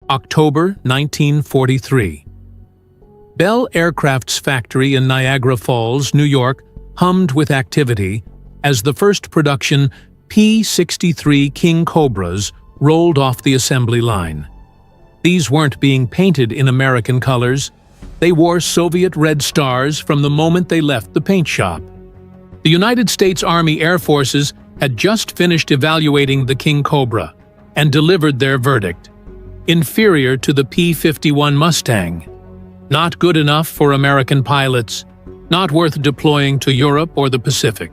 October 1943. Bell Aircraft's factory in Niagara Falls, New York, hummed with activity as the first production P-63 King Cobras rolled off the assembly line. These weren't being painted in American colors. They wore Soviet red stars from the moment they left the paint shop. The United States Army Air Forces had just finished evaluating the King Cobra and delivered their verdict: inferior to the P-51 Mustang. Not good enough for American pilots, not worth deploying to Europe or the Pacific.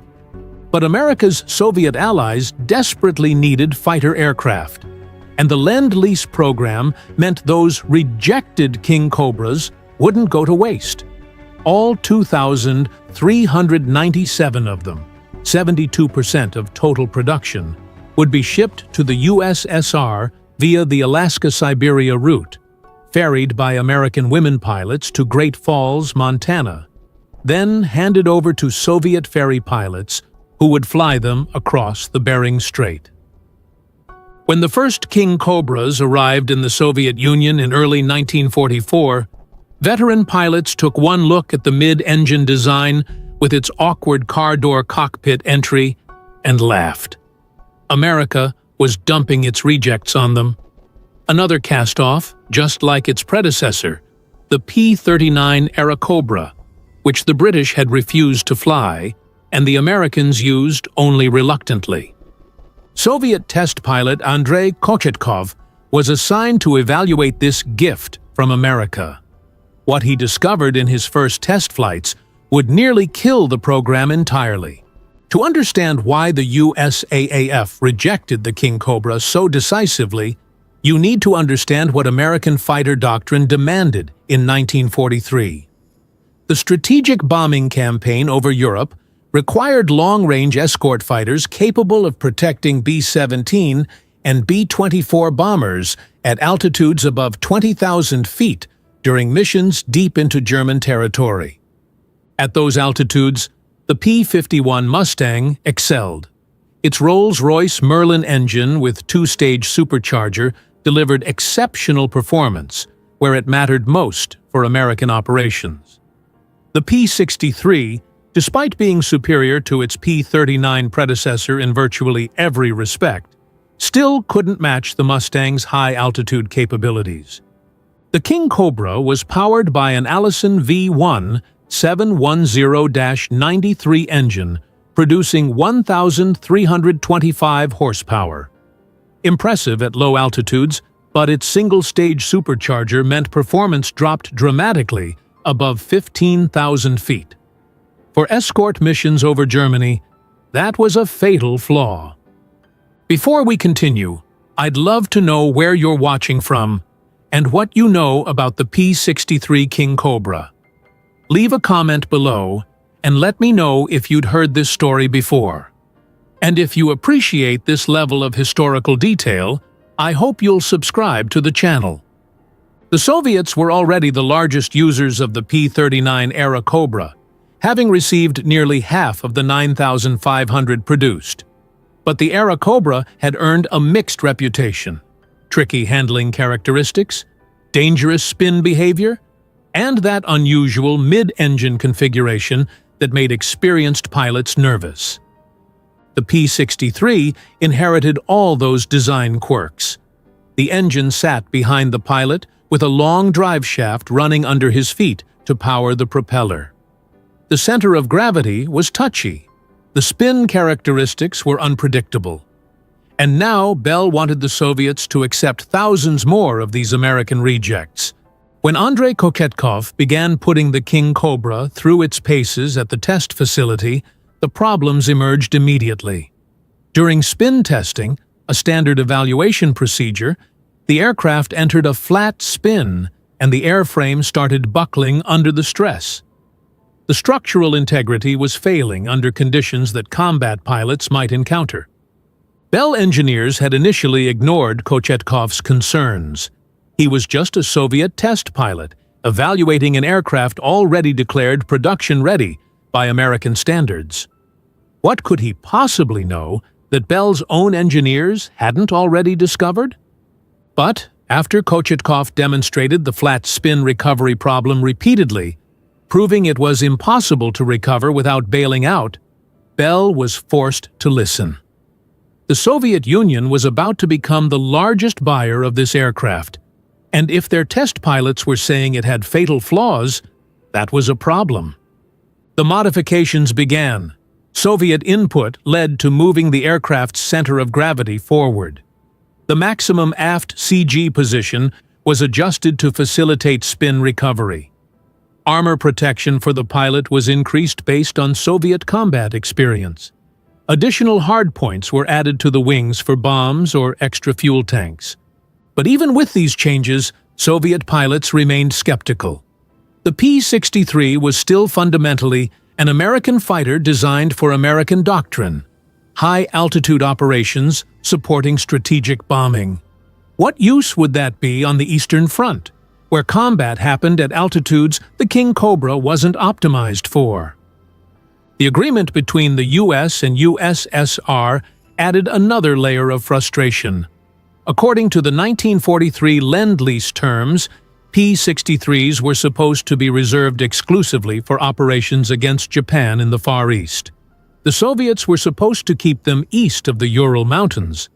But America's Soviet allies desperately needed fighter aircraft, and the Lend-Lease program meant those rejected King Cobras wouldn't go to waste. All 2,397 of them, 72% of total production, would be shipped to the USSR via the Alaska-Siberia route, ferried by American women pilots to Great Falls, Montana, then handed over to Soviet ferry pilots who would fly them across the Bering Strait. When the first King Cobras arrived in the Soviet Union in early 1944, veteran pilots took one look at the mid-engine design with its awkward car door cockpit entry and laughed. America was dumping its rejects on them. Another cast-off, just like its predecessor, the P-39 Airacobra, which the British had refused to fly, and the Americans used only reluctantly. Soviet test pilot Andrei Kochetkov was assigned to evaluate this gift from America. What he discovered in his first test flights would nearly kill the program entirely. To understand why the USAAF rejected the King Cobra so decisively, you need to understand what American fighter doctrine demanded in 1943. The strategic bombing campaign over Europe required long-range escort fighters capable of protecting B-17 and B-24 bombers at altitudes above 20,000 feet during missions deep into German territory. At those altitudes, the P-51 Mustang excelled. Its Rolls-Royce Merlin engine with two-stage supercharger delivered exceptional performance where it mattered most for American operations. The P-63, despite being superior to its P-39 predecessor in virtually every respect, still couldn't match the Mustang's high-altitude capabilities. The King Cobra was powered by an Allison V1 710-93 engine, producing 1,325 horsepower. Impressive at low altitudes, but its single-stage supercharger meant performance dropped dramatically above 15,000 feet. For escort missions over Germany, that was a fatal flaw. Before we continue, I'd love to know where you're watching from and what you know about the P-63 King Cobra. Leave a comment below and let me know if you'd heard this story before. And if you appreciate this level of historical detail, I hope you'll subscribe to the channel. The Soviets were already the largest users of the P-39 Airacobra, having received nearly half of the 9,500 produced. But the Airacobra had earned a mixed reputation: tricky handling characteristics, dangerous spin behavior, and that unusual mid-engine configuration that made experienced pilots nervous. The P-63 inherited all those design quirks. The engine sat behind the pilot with a long drive shaft running under his feet to power the propeller. The center of gravity was touchy. The spin characteristics were unpredictable. And now Bell wanted the Soviets to accept thousands more of these American rejects. When Andrei Kochetkov began putting the King Cobra through its paces at the test facility, the problems emerged immediately. During spin testing, a standard evaluation procedure, the aircraft entered a flat spin and the airframe started buckling under the stress. The structural integrity was failing under conditions that combat pilots might encounter. Bell engineers had initially ignored Kochetkov's concerns. He was just a Soviet test pilot, evaluating an aircraft already declared production-ready by American standards. What could he possibly know that Bell's own engineers hadn't already discovered? But After Kochetkov demonstrated the flat spin recovery problem repeatedly, proving it was impossible to recover without bailing out, Bell was forced to listen. The Soviet Union was about to become the largest buyer of this aircraft, and if their test pilots were saying it had fatal flaws, that was a problem. The modifications began. Soviet input led to moving the aircraft's center of gravity forward. The maximum aft CG position was adjusted to facilitate spin recovery. Armor protection for the pilot was increased based on Soviet combat experience. Additional hardpoints were added to the wings for bombs or extra fuel tanks. But even with these changes, Soviet pilots remained skeptical. The P-63 was still fundamentally an American fighter designed for American doctrine, high-altitude operations supporting strategic bombing. What use would that be on the Eastern Front, where combat happened at altitudes the King Cobra wasn't optimized for? The agreement between the US and USSR added another layer of frustration. According to the 1943 Lend-Lease terms, P-63s were supposed to be reserved exclusively for operations against Japan in the Far East. The Soviets were supposed to keep them east of the Ural Mountains,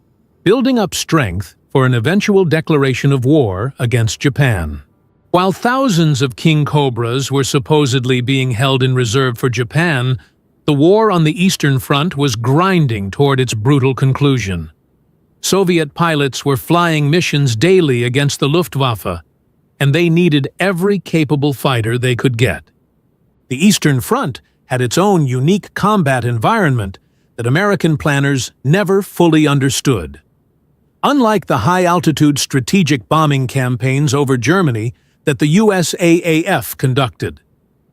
building up strength for an eventual declaration of war against Japan. While thousands of King Cobras were supposedly being held in reserve for Japan, the war on the Eastern Front was grinding toward its brutal conclusion. Soviet pilots were flying missions daily against the Luftwaffe, and they needed every capable fighter they could get. The Eastern Front had its own unique combat environment that American planners never fully understood. Unlike the high-altitude strategic bombing campaigns over Germany that the USAAF conducted,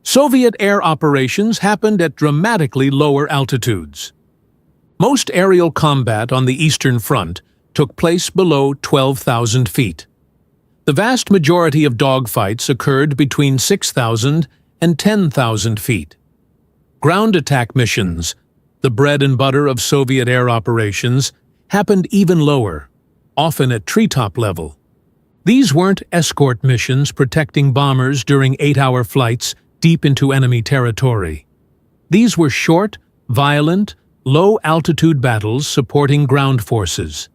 Soviet air operations happened at dramatically lower altitudes. Most aerial combat on the Eastern Front took place below 12,000 feet. The vast majority of dogfights occurred between 6,000 and 10,000 feet. Ground attack missions, the bread and butter of Soviet air operations, happened even lower, often at treetop level. These weren't escort missions protecting bombers during 8-hour flights deep into enemy territory. These were short, violent, low-altitude battles supporting ground forces.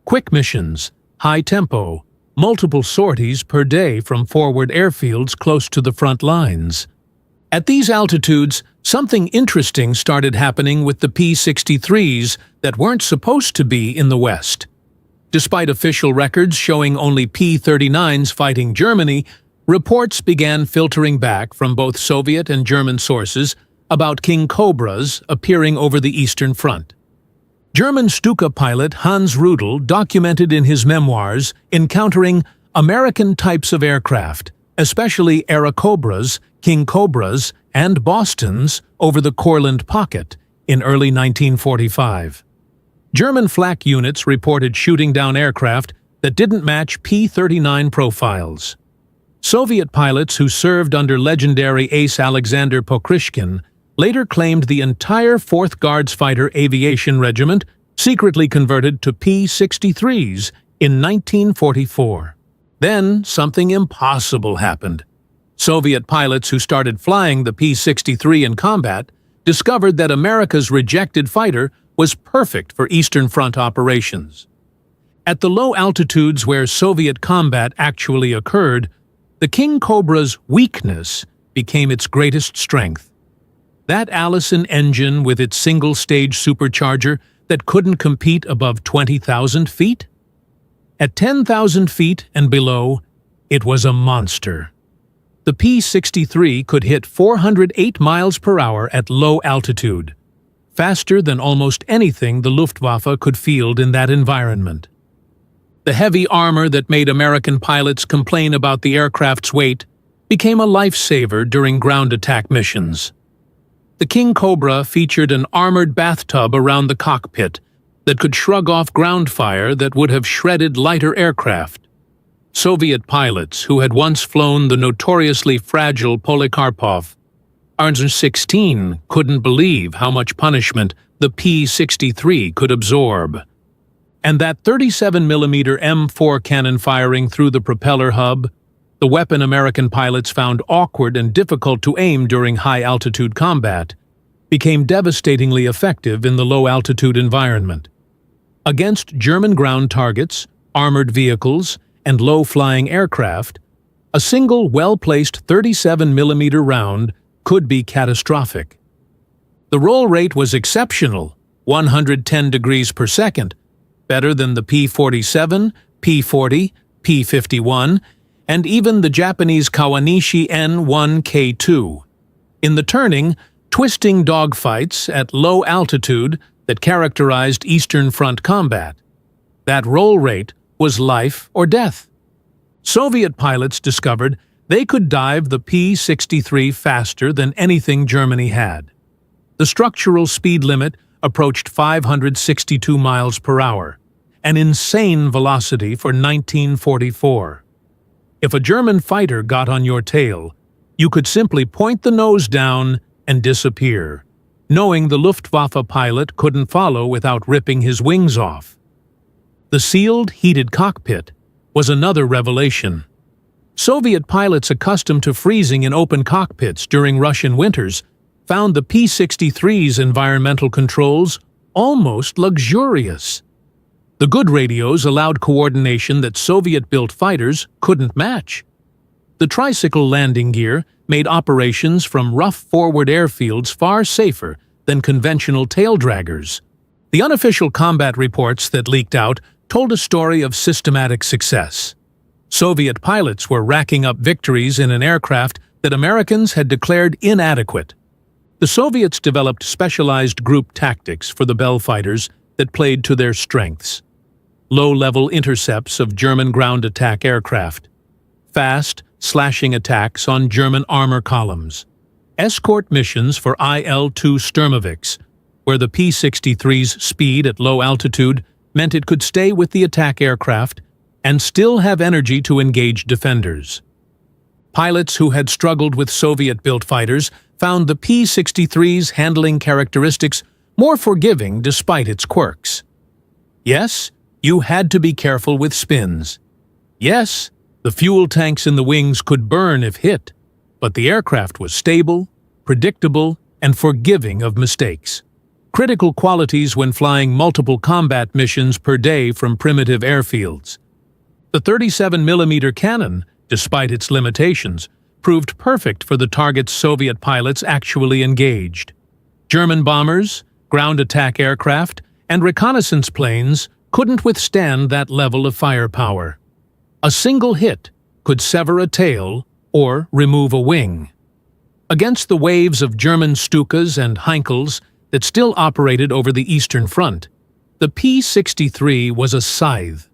Quick missions, high tempo, multiple sorties per day from forward airfields close to the front lines. At these altitudes, something interesting started happening with the P-63s that weren't supposed to be in the West. Despite official records showing only P-39s fighting Germany, reports began filtering back from both Soviet and German sources about King Cobras appearing over the Eastern Front. German Stuka pilot Hans Rudel documented in his memoirs encountering American types of aircraft, especially Airacobras, King Cobras, and Bostons over the Courland Pocket in early 1945. German flak units reported shooting down aircraft that didn't match P-39 profiles. Soviet pilots who served under legendary ace Alexander Pokrishkin later claimed the entire 4th Guards Fighter Aviation Regiment secretly converted to P-63s in 1944. Then something impossible happened. Soviet pilots who started flying the P-63 in combat discovered that America's rejected fighter was perfect for Eastern Front operations. At the low altitudes where Soviet combat actually occurred, the King Cobra's weakness became its greatest strength. That Allison engine with its single-stage supercharger that couldn't compete above 20,000 feet? At 10,000 feet and below, it was a monster. The P-63 could hit 408 miles per hour at low altitude, faster than almost anything the Luftwaffe could field in that environment. The heavy armor that made American pilots complain about the aircraft's weight became a lifesaver during ground attack missions. The King Cobra featured an armored bathtub around the cockpit that could shrug off ground fire that would have shredded lighter aircraft. Soviet pilots who had once flown the notoriously fragile Polikarpov Ar-16 couldn't believe how much punishment the P-63 could absorb. And that 37mm M4 cannon firing through the propeller hub, the weapon American pilots found awkward and difficult to aim during high-altitude combat, became devastatingly effective in the low-altitude environment. Against German ground targets, armored vehicles, and low-flying aircraft, a single well-placed 37mm round could be catastrophic. The roll rate was exceptional, 110 degrees per second, better than the P-47, P-40, P-51, and even the Japanese Kawanishi N-1K2. In the turning, twisting dogfights at low altitude that characterized Eastern Front combat, that roll rate was life or death. Soviet pilots discovered they could dive the P-63 faster than anything Germany had. The structural speed limit approached 562 miles per hour, an insane velocity for 1944. If a German fighter got on your tail, you could simply point the nose down and disappear, knowing the Luftwaffe pilot couldn't follow without ripping his wings off. The sealed, heated cockpit was another revelation. Soviet pilots accustomed to freezing in open cockpits during Russian winters found the P-63's environmental controls almost luxurious. The good radios allowed coordination that Soviet-built fighters couldn't match. The tricycle landing gear made operations from rough forward airfields far safer than conventional tail draggers. The unofficial combat reports that leaked out told a story of systematic success. Soviet pilots were racking up victories in an aircraft that Americans had declared inadequate. The Soviets developed specialized group tactics for the Bell fighters that played to their strengths. Low-level intercepts of German ground attack aircraft, fast, slashing attacks on German armor columns, escort missions for IL-2 Sturmovix, where the P-63's speed at low altitude meant it could stay with the attack aircraft and still have energy to engage defenders. Pilots who had struggled with Soviet-built fighters found the P-63's handling characteristics more forgiving despite its quirks. Yes, you had to be careful with spins. Yes, the fuel tanks in the wings could burn if hit, but the aircraft was stable, predictable, and forgiving of mistakes. Critical qualities when flying multiple combat missions per day from primitive airfields. The 37mm cannon, despite its limitations, proved perfect for the targets Soviet pilots actually engaged. German bombers, ground attack aircraft, and reconnaissance planes couldn't withstand that level of firepower. A single hit could sever a tail or remove a wing. Against the waves of German Stukas and Heinkels that still operated over the Eastern Front, the P-63 was a scythe.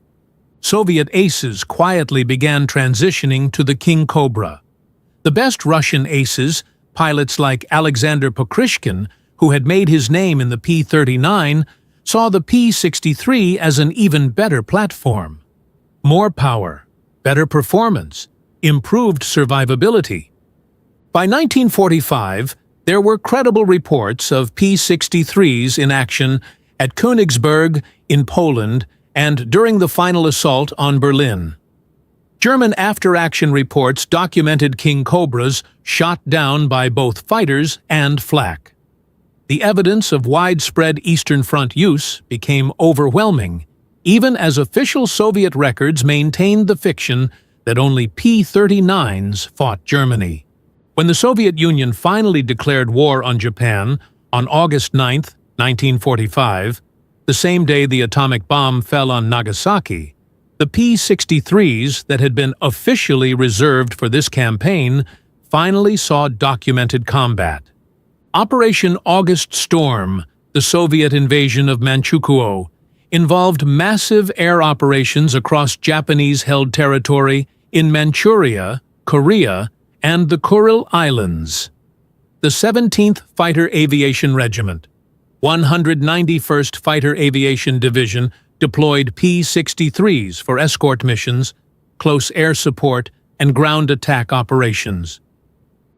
Soviet aces quietly began transitioning to the King Cobra. The best Russian aces, pilots like Alexander Pokrishkin, who had made his name in the P-39, saw the P-63 as an even better platform. More power, better performance, improved survivability. By 1945, there were credible reports of P-63s in action at Königsberg in Poland and during the final assault on Berlin. German after-action reports documented King Cobras shot down by both fighters and flak. The evidence of widespread Eastern Front use became overwhelming, even as official Soviet records maintained the fiction that only P-39s fought Germany. When the Soviet Union finally declared war on Japan on August 9, 1945, the same day the atomic bomb fell on Nagasaki, the P-63s that had been officially reserved for this campaign finally saw documented combat. Operation August Storm, the Soviet invasion of Manchukuo, involved massive air operations across Japanese-held territory in Manchuria, Korea, and the Kuril Islands. The 17th Fighter Aviation Regiment, 191st Fighter Aviation Division deployed P-63s for escort missions, close air support, and ground attack operations.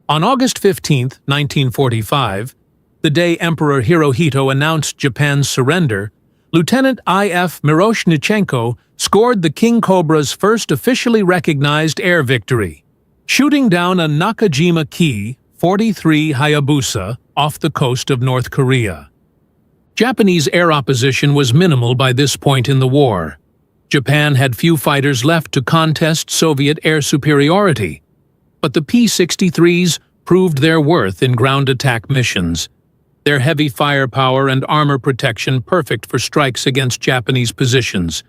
On August 15, 1945, the day Emperor Hirohito announced Japan's surrender, Lieutenant I.F. Miroshnichenko scored the King Cobra's first officially recognized air victory, shooting down a Nakajima Ki-43 Hayabusa off the coast of North Korea. Japanese air opposition was minimal by this point in the war. Japan had few fighters left to contest Soviet air superiority, but the P-63s proved their worth in ground attack missions. Their heavy firepower and armor protection perfect for strikes against Japanese positions.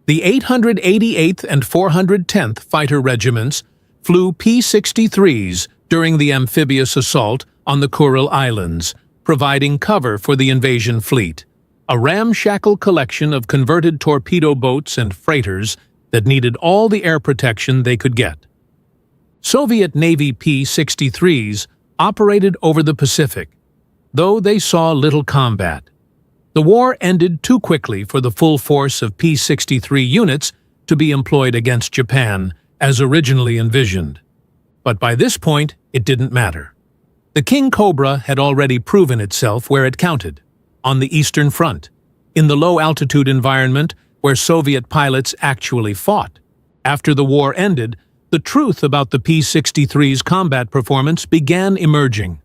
The 888th and 410th Fighter Regiments flew P-63s during the amphibious assault on the Kuril Islands, providing cover for the invasion fleet, a ramshackle collection of converted torpedo boats and freighters that needed all the air protection they could get. Soviet Navy P-63s operated over the Pacific, though they saw little combat. The war ended too quickly for the full force of P-63 units to be employed against Japan, as originally envisioned. But by this point, it didn't matter. The King Cobra had already proven itself where it counted, on the Eastern Front, in the low-altitude environment where Soviet pilots actually fought. After the war ended, the truth about the P-63's combat performance began emerging.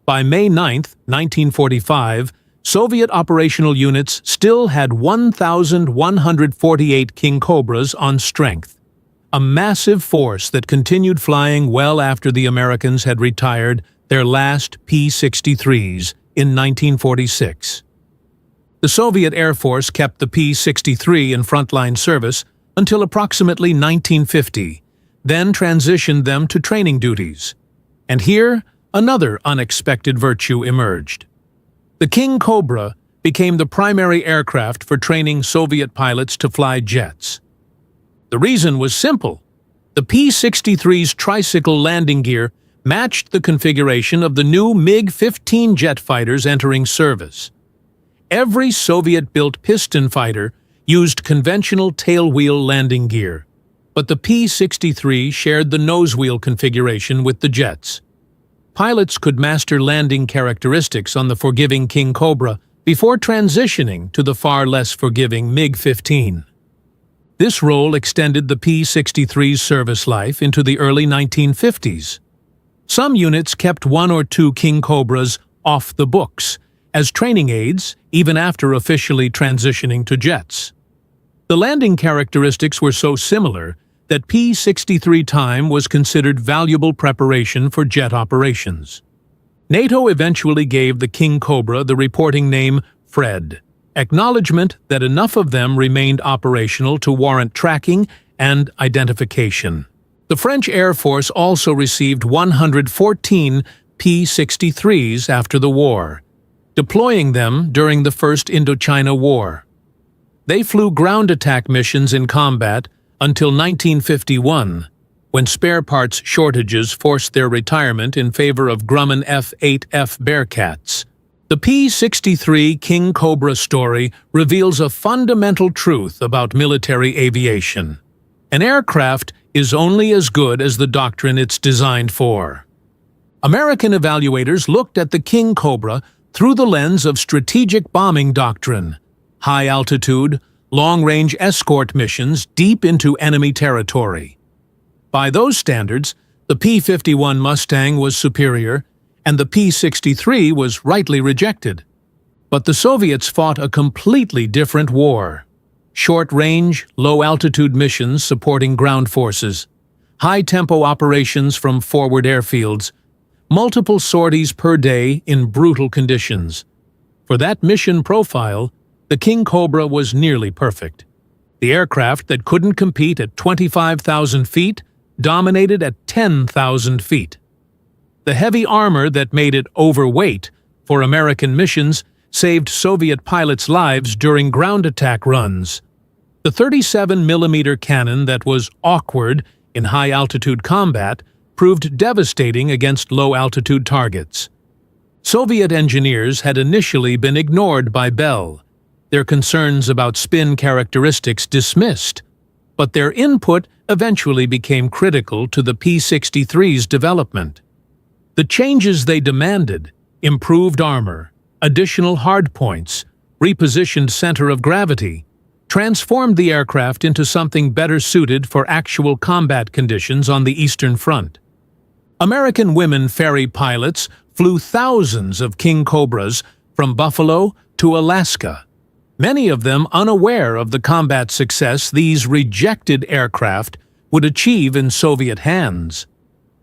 By May 9, 1945, Soviet operational units still had 1,148 King Cobras on strength, a massive force that continued flying well after the Americans had retired their last P-63s in 1946. The Soviet Air Force kept the P-63 in frontline service until approximately 1950, then transitioned them to training duties. And here, another unexpected virtue emerged. The King Cobra became the primary aircraft for training Soviet pilots to fly jets. The reason was simple. The P-63's tricycle landing gear matched the configuration of the new MiG-15 jet fighters entering service. Every Soviet-built piston fighter used conventional tailwheel landing gear, but the P-63 shared the nosewheel configuration with the jets. Pilots could master landing characteristics on the forgiving King Cobra before transitioning to the far less forgiving MiG-15. This role extended the P-63's service life into the early 1950s. Some units kept one or two King Cobras off the books as training aids, even after officially transitioning to jets. The landing characteristics were so similar that P-63 time was considered valuable preparation for jet operations. NATO eventually gave the King Cobra the reporting name Fred, acknowledgement that enough of them remained operational to warrant tracking and identification. The French Air Force also received 114 P-63s after the war, deploying them during the First Indochina War. They flew ground attack missions in combat until 1951, when spare parts shortages forced their retirement in favor of Grumman F-8F Bearcats. The P-63 King Cobra story reveals a fundamental truth about military aviation. An aircraft is only as good as the doctrine it's designed for. American evaluators looked at the King Cobra through the lens of strategic bombing doctrine, high-altitude, long-range escort missions deep into enemy territory. By those standards, the P-51 Mustang was superior, and the P-63 was rightly rejected. But the Soviets fought a completely different war. Short-range, low-altitude missions supporting ground forces, high-tempo operations from forward airfields, multiple sorties per day in brutal conditions. For that mission profile, the King Cobra was nearly perfect. The aircraft that couldn't compete at 25,000 feet dominated at 10,000 feet. The heavy armor that made it overweight for American missions saved Soviet pilots' lives during ground attack runs. The 37mm cannon that was awkward in high-altitude combat proved devastating against low-altitude targets. Soviet engineers had initially been ignored by Bell, their concerns about spin characteristics dismissed, but their input eventually became critical to the P-63's development. The changes they demanded, improved armor, additional hardpoints, repositioned center of gravity, transformed the aircraft into something better suited for actual combat conditions on the Eastern Front. American women ferry pilots flew thousands of King Cobras from Buffalo to Alaska, many of them unaware of the combat success these rejected aircraft would achieve in Soviet hands.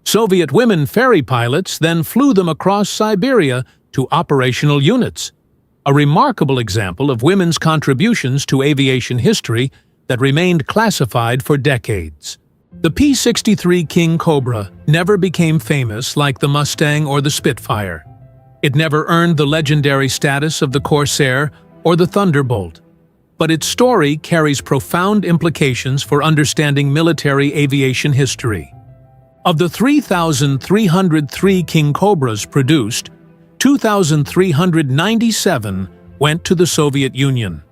Soviet women ferry pilots then flew them across Siberia to operational units, a remarkable example of women's contributions to aviation history that remained classified for decades. The P-63 King Cobra never became famous like the Mustang or the Spitfire. It never earned the legendary status of the Corsair or the Thunderbolt, but its story carries profound implications for understanding military aviation history. Of the 3,303 King Cobras produced, 2,397 went to the Soviet Union.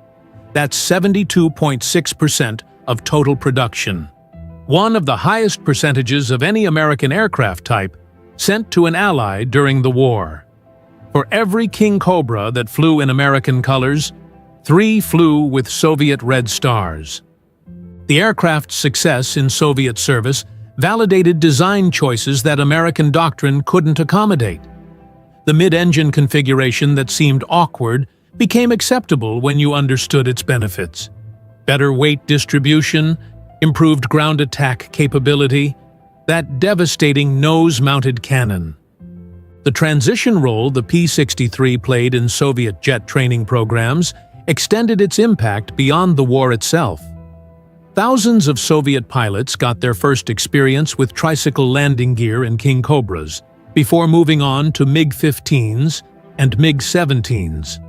That's 72.6% of total production, one of the highest percentages of any American aircraft type sent to an ally during the war. For every King Cobra that flew in American colors, 3 flew with Soviet red stars. The aircraft's success in Soviet service validated design choices that American doctrine couldn't accommodate. The mid-engine configuration that seemed awkward became acceptable when you understood its benefits. Better weight distribution, improved ground attack capability, that devastating nose-mounted cannon. The transition role the P-63 played in Soviet jet training programs extended its impact beyond the war itself. Thousands of Soviet pilots got their first experience with tricycle landing gear in King Cobras before moving on to MiG-15s and MiG-17s.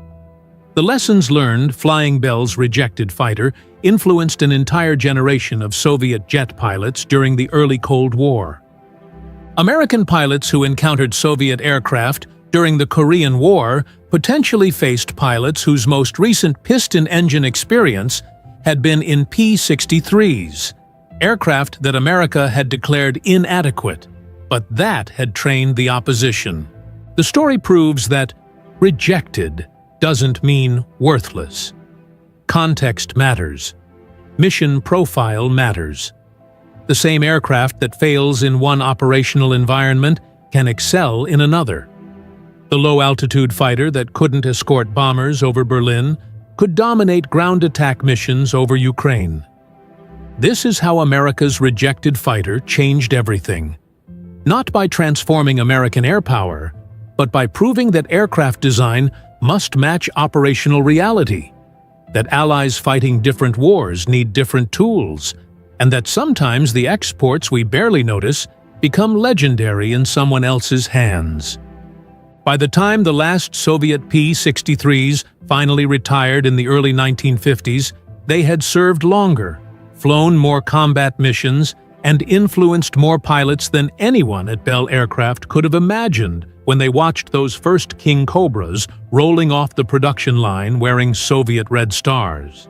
The lessons learned Flying Bell's rejected fighter influenced an entire generation of Soviet jet pilots during the early Cold War. American pilots who encountered Soviet aircraft during the Korean War potentially faced pilots whose most recent piston engine experience had been in P-63s, aircraft that America had declared inadequate, but that had trained the opposition. The story proves that rejected doesn't mean worthless. Context matters. Mission profile matters. The same aircraft that fails in one operational environment can excel in another. The low-altitude fighter that couldn't escort bombers over Berlin could dominate ground attack missions over Ukraine. This is how America's rejected fighter changed everything. Not by transforming American air power, but by proving that aircraft design must match operational reality, that allies fighting different wars need different tools, and that sometimes the exports we barely notice become legendary in someone else's hands. By the time the last Soviet P-63s finally retired in the early 1950s, they had served longer, flown more combat missions, and influenced more pilots than anyone at Bell Aircraft could have imagined when they watched those first King Cobras rolling off the production line wearing Soviet red stars.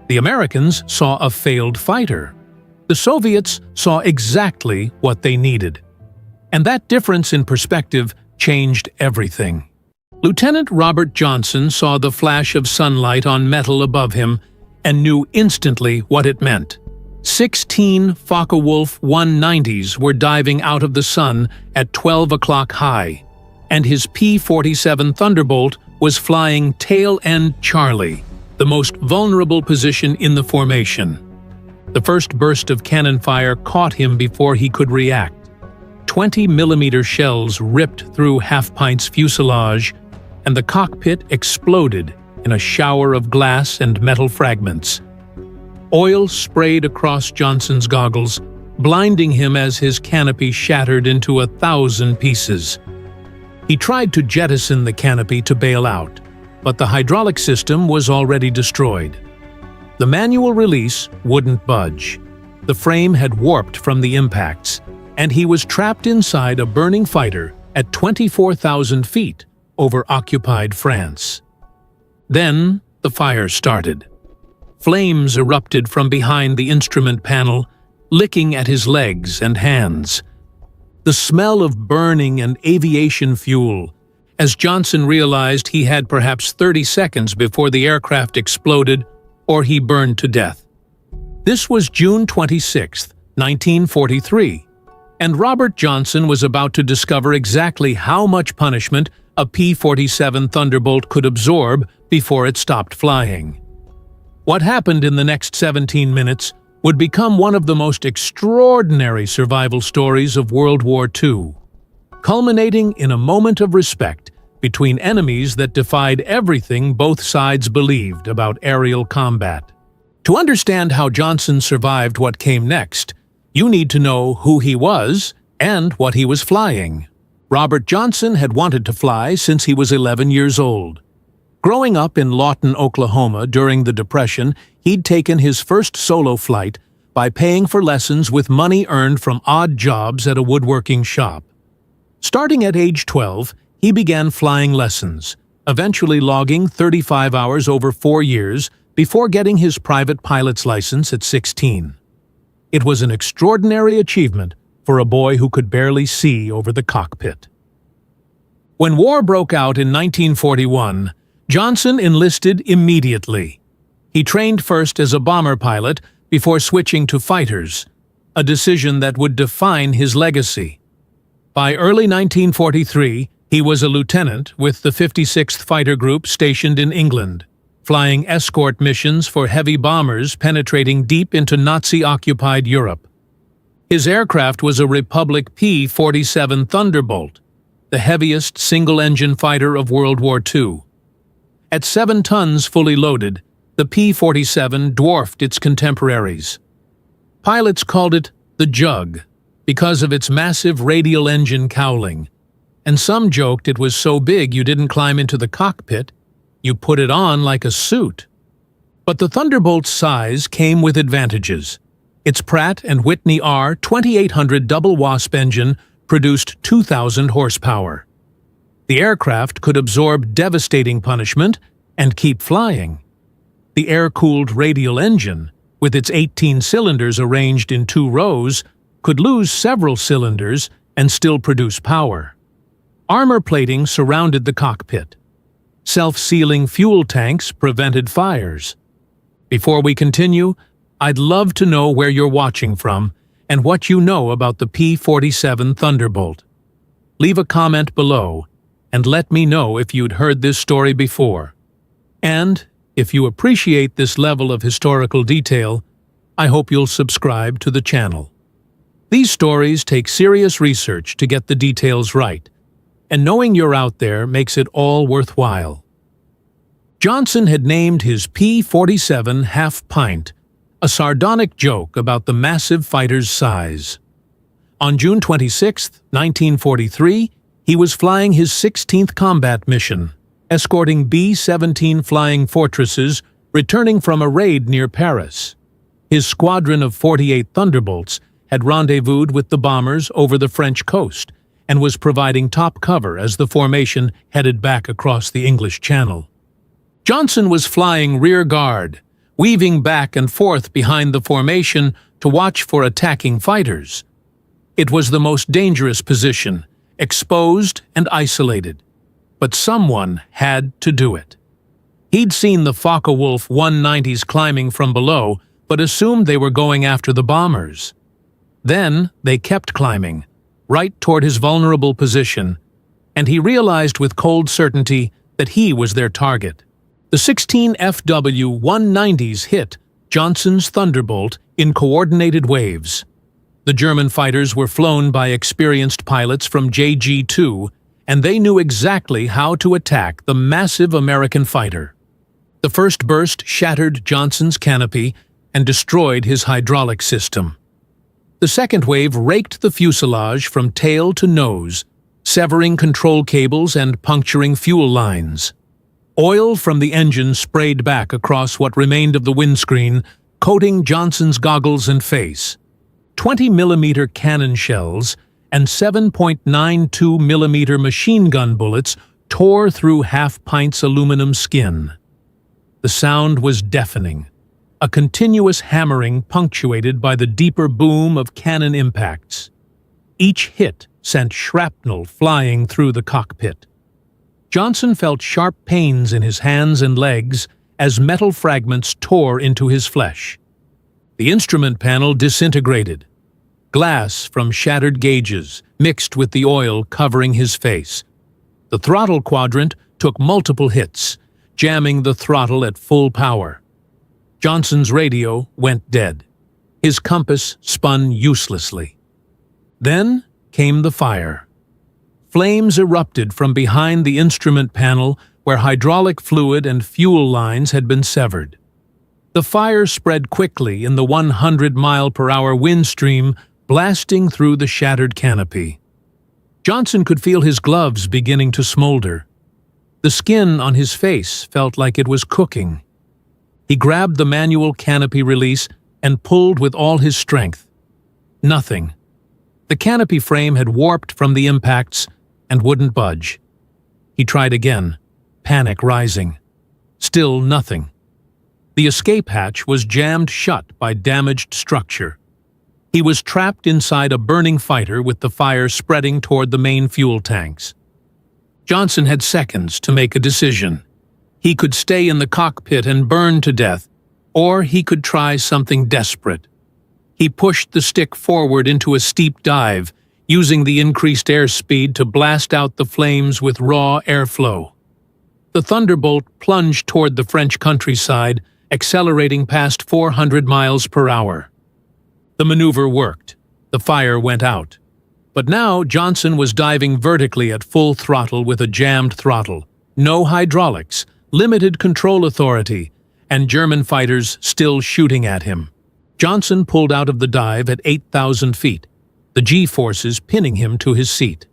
The Americans saw a failed fighter. The Soviets saw exactly what they needed. And that difference in perspective changed everything. Lieutenant Robert Johnson saw the flash of sunlight on metal above him and knew instantly what it meant. 16 Focke-Wulf 190s were diving out of the sun at 12 o'clock high, and his P-47 Thunderbolt was flying tail-end Charlie, the most vulnerable position in the formation. The first burst of cannon fire caught him before he could react. 20mm shells ripped through Half-Pint's fuselage, and the cockpit exploded in a shower of glass and metal fragments. Oil sprayed across Johnson's goggles, blinding him as his canopy shattered into 1,000 pieces. He tried to jettison the canopy to bail out, but the hydraulic system was already destroyed. The manual release wouldn't budge. The frame had warped from the impacts, and he was trapped inside a burning fighter at 24,000 feet over occupied France. Then the fire started. Flames erupted from behind the instrument panel, licking at his legs and hands. The smell of burning and aviation fuel as Johnson realized he had perhaps 30 seconds before the aircraft exploded or he burned to death. This was June 26, 1943, and Robert Johnson was about to discover exactly how much punishment a P-47 Thunderbolt could absorb before it stopped flying. What happened in the next 17 minutes would become one of the most extraordinary survival stories of World War II, culminating in a moment of respect between enemies that defied everything both sides believed about aerial combat. To understand how Johnson survived what came next, you need to know who he was and what he was flying. Robert Johnson had wanted to fly since he was 11 years old. Growing up in Lawton, Oklahoma during the Depression, he'd taken his first solo flight by paying for lessons with money earned from odd jobs at a woodworking shop. Starting at age 12, he began flying lessons, eventually logging 35 hours over 4 years before getting his private pilot's license at 16. It was an extraordinary achievement for a boy who could barely see over the cockpit. When war broke out in 1941, Johnson enlisted immediately. He trained first as a bomber pilot before switching to fighters, a decision that would define his legacy. By early 1943, he was a lieutenant with the 56th Fighter Group stationed in England, flying escort missions for heavy bombers penetrating deep into Nazi-occupied Europe. His aircraft was a Republic P-47 Thunderbolt, the heaviest single-engine fighter of World War II. At 7 tons fully loaded, the P-47 dwarfed its contemporaries. Pilots called it the Jug because of its massive radial engine cowling, and some joked it was so big you didn't climb into the cockpit, you put it on like a suit. But the Thunderbolt's size came with advantages. Its Pratt & Whitney R2800 double Wasp engine produced 2,000 horsepower. The aircraft could absorb devastating punishment and keep flying. The air-cooled radial engine, with its 18 cylinders arranged in 2 rows, could lose several cylinders and still produce power. Armor plating surrounded the cockpit. Self-sealing fuel tanks prevented fires. Before we continue, I'd love to know where you're watching from and what you know about the P-47 Thunderbolt. Leave a comment below and let me know if you'd heard this story before. And if you appreciate this level of historical detail, I hope you'll subscribe to the channel. These stories take serious research to get the details right, and knowing you're out there makes it all worthwhile. Johnson had named his P-47 Half Pint, a sardonic joke about the massive fighter's size. On June 26, 1943, he was flying his 16th combat mission, escorting B-17 Flying Fortresses returning from a raid near Paris. His squadron of 48 Thunderbolts had rendezvoused with the bombers over the French coast and was providing top cover as the formation headed back across the English Channel. Johnson was flying rear guard, weaving back and forth behind the formation to watch for attacking fighters. It was the most dangerous position, exposed and isolated, but someone had to do it. He'd seen the Focke-Wulf 190s climbing from below, but assumed they were going after the bombers. Then they kept climbing, right toward his vulnerable position, and he realized with cold certainty that he was their target. The 16 FW-190s hit Johnson's Thunderbolt in coordinated waves. The German fighters were flown by experienced pilots from JG-2, and they knew exactly how to attack the massive American fighter. The first burst shattered Johnson's canopy and destroyed his hydraulic system. The second wave raked the fuselage from tail to nose, severing control cables and puncturing fuel lines. Oil from the engine sprayed back across what remained of the windscreen, coating Johnson's goggles and face. 20-millimeter cannon shells and 7.92-millimeter machine gun bullets tore through half-pint's aluminum skin. The sound was deafening, a continuous hammering punctuated by the deeper boom of cannon impacts. Each hit sent shrapnel flying through the cockpit. Johnson felt sharp pains in his hands and legs as metal fragments tore into his flesh. The instrument panel disintegrated. Glass from shattered gauges mixed with the oil covering his face. The throttle quadrant took multiple hits, jamming the throttle at full power. Johnson's radio went dead. His compass spun uselessly. Then came the fire. Flames erupted from behind the instrument panel where hydraulic fluid and fuel lines had been severed. The fire spread quickly in the 100-mile-per-hour wind stream, blasting through the shattered canopy. Johnson could feel his gloves beginning to smolder. The skin on his face felt like it was cooking. He grabbed the manual canopy release and pulled with all his strength. Nothing. The canopy frame had warped from the impacts and wouldn't budge. He tried again, panic rising. Still nothing. The escape hatch was jammed shut by damaged structure. He was trapped inside a burning fighter with the fire spreading toward the main fuel tanks. Johnson had seconds to make a decision. He could stay in the cockpit and burn to death, or he could try something desperate. He pushed the stick forward into a steep dive, using the increased airspeed to blast out the flames with raw airflow. The Thunderbolt plunged toward the French countryside, accelerating past 400 miles per hour. The maneuver worked. The fire went out. But now Johnson was diving vertically at full throttle with a jammed throttle. No hydraulics, limited control authority, and German fighters still shooting at him. Johnson pulled out of the dive at 8,000 feet, the G-forces pinning him to his seat.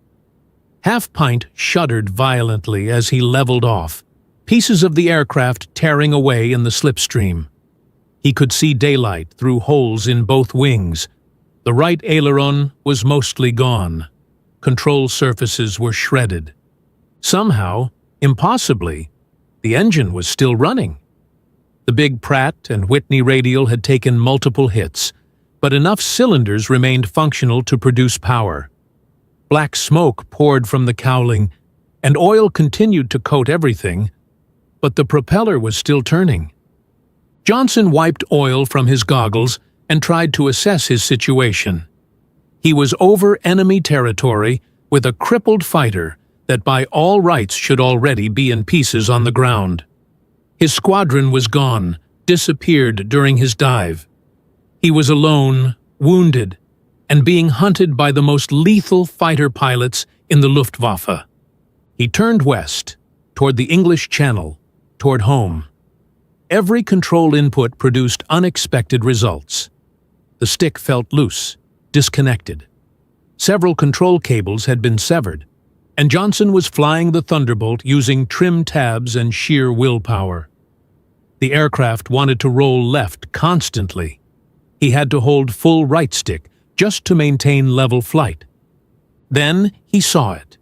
Half Pint shuddered violently as he leveled off, pieces of the aircraft tearing away in the slipstream. He could see daylight through holes in both wings. The right aileron was mostly gone. Control surfaces were shredded. Somehow, impossibly, the engine was still running. The big Pratt and Whitney radial had taken multiple hits, but enough cylinders remained functional to produce power. Black smoke poured from the cowling, and oil continued to coat everything, but the propeller was still turning. Johnson wiped oil from his goggles and tried to assess his situation. He was over enemy territory with a crippled fighter that by all rights should already be in pieces on the ground. His squadron was gone, disappeared during his dive. He was alone, wounded, and being hunted by the most lethal fighter pilots in the Luftwaffe. He turned west, toward the English Channel, toward home. Every control input produced unexpected results. The stick felt loose, disconnected. Several control cables had been severed, and Johnson was flying the Thunderbolt using trim tabs and sheer willpower. The aircraft wanted to roll left constantly. He had to hold full right stick just to maintain level flight. Then he saw it.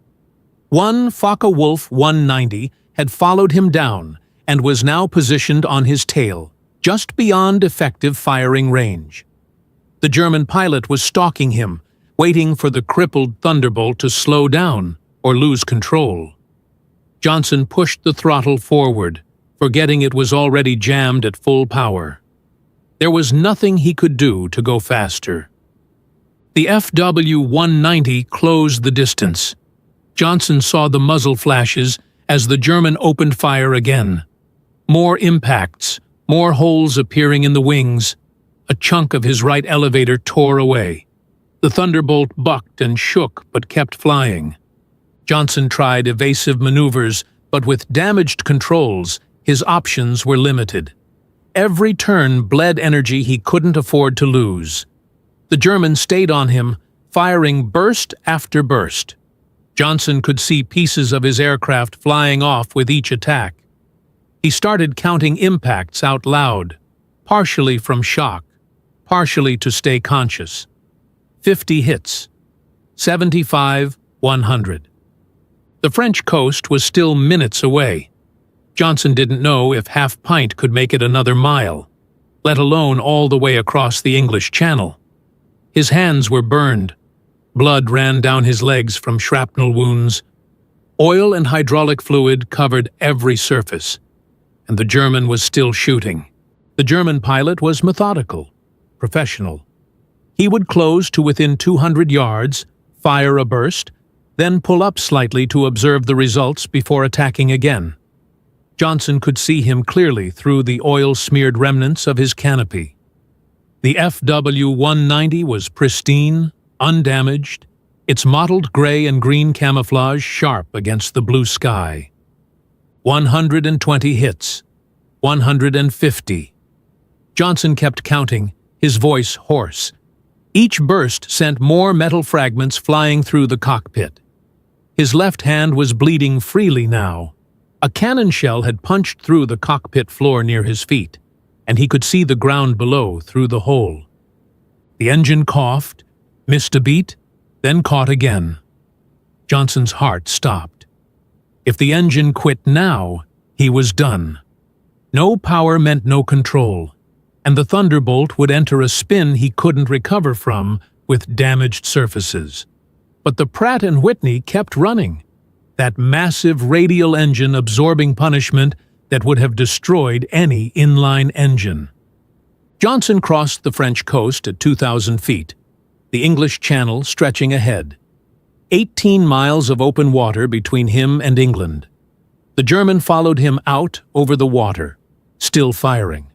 One Focke-Wulf 190 had followed him down and was now positioned on his tail, just beyond effective firing range. The German pilot was stalking him, waiting for the crippled Thunderbolt to slow down or lose control. Johnson pushed the throttle forward, forgetting it was already jammed at full power. There was nothing he could do to go faster. The FW-190 closed the distance. Johnson saw the muzzle flashes as the German opened fire again. More impacts, more holes appearing in the wings. A chunk of his right elevator tore away. The Thunderbolt bucked and shook but kept flying. Johnson tried evasive maneuvers, but with damaged controls, his options were limited. Every turn bled energy he couldn't afford to lose. The German stayed on him, firing burst after burst. Johnson could see pieces of his aircraft flying off with each attack. He started counting impacts out loud, partially from shock, partially to stay conscious. 50 hits. 75, 100. The French coast was still minutes away. Johnson didn't know if Half Pint could make it another mile, let alone all the way across the English Channel. His hands were burned. Blood ran down his legs from shrapnel wounds. Oil and hydraulic fluid covered every surface, and the German was still shooting. The German pilot was methodical, professional. He would close to within 200 yards, fire a burst, then pull up slightly to observe the results before attacking again. Johnson could see him clearly through the oil-smeared remnants of his canopy. The FW-190 was pristine, undamaged, its mottled gray and green camouflage sharp against the blue sky. 120 hits. 150. Johnson kept counting, his voice hoarse. Each burst sent more metal fragments flying through the cockpit. His left hand was bleeding freely now. A cannon shell had punched through the cockpit floor near his feet, and he could see the ground below through the hole. The engine coughed, missed a beat, then caught again. Johnson's heart stopped. If the engine quit now, he was done. No power meant no control, and the Thunderbolt would enter a spin he couldn't recover from with damaged surfaces. But the Pratt & Whitney kept running, that massive radial engine absorbing punishment that would have destroyed any inline engine. Johnson crossed the French coast at 2,000 feet, the English Channel stretching ahead. 18 miles of open water between him and England. The German followed him out over the water, still firing.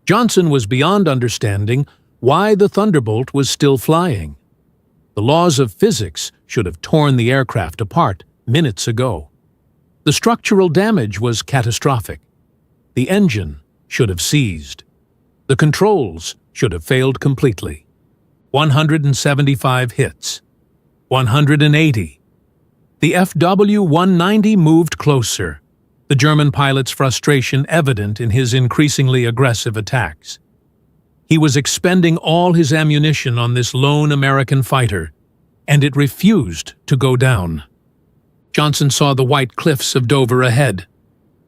Johnson was beyond understanding why the Thunderbolt was still flying. The laws of physics should have torn the aircraft apart minutes ago. The structural damage was catastrophic. The engine should have seized. The controls should have failed completely. 175 hits. 180. The FW-190 moved closer, the German pilot's frustration evident in his increasingly aggressive attacks. He was expending all his ammunition on this lone American fighter, and it refused to go down. Johnson saw the white cliffs of Dover ahead.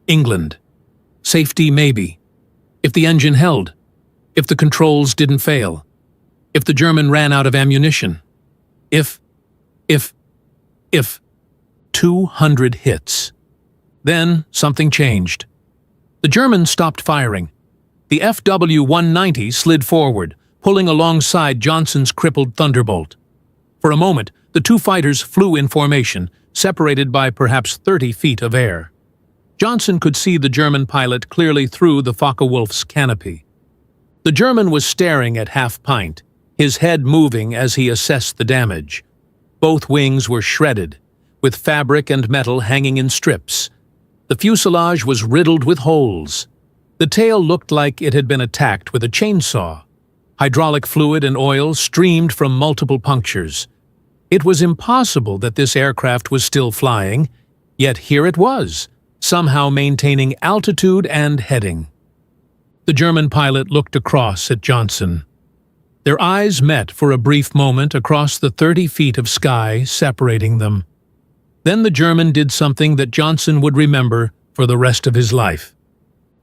England. Safety maybe. If the engine held. If the controls didn't fail. If the German ran out of ammunition. If 200 hits. Then something changed. The Germans stopped firing. The FW-190 slid forward, pulling alongside Johnson's crippled Thunderbolt. For a moment, the two fighters flew in formation, separated by perhaps 30 feet of air. Johnson could see the German pilot clearly through the Focke-Wulf's canopy. The German was staring at Half-Pint, his head moving as he assessed the damage. Both wings were shredded, with fabric and metal hanging in strips. The fuselage was riddled with holes. The tail looked like it had been attacked with a chainsaw. Hydraulic fluid and oil streamed from multiple punctures. It was impossible that this aircraft was still flying, yet here it was, somehow maintaining altitude and heading. The German pilot looked across at Johnson. Their eyes met for a brief moment across the 30 feet of sky separating them. Then the German did something that Johnson would remember for the rest of his life.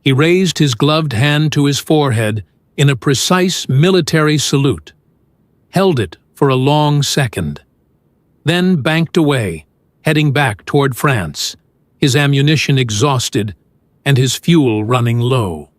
He raised his gloved hand to his forehead in a precise military salute, held it for a long second, then banked away, heading back toward France, his ammunition exhausted and his fuel running low.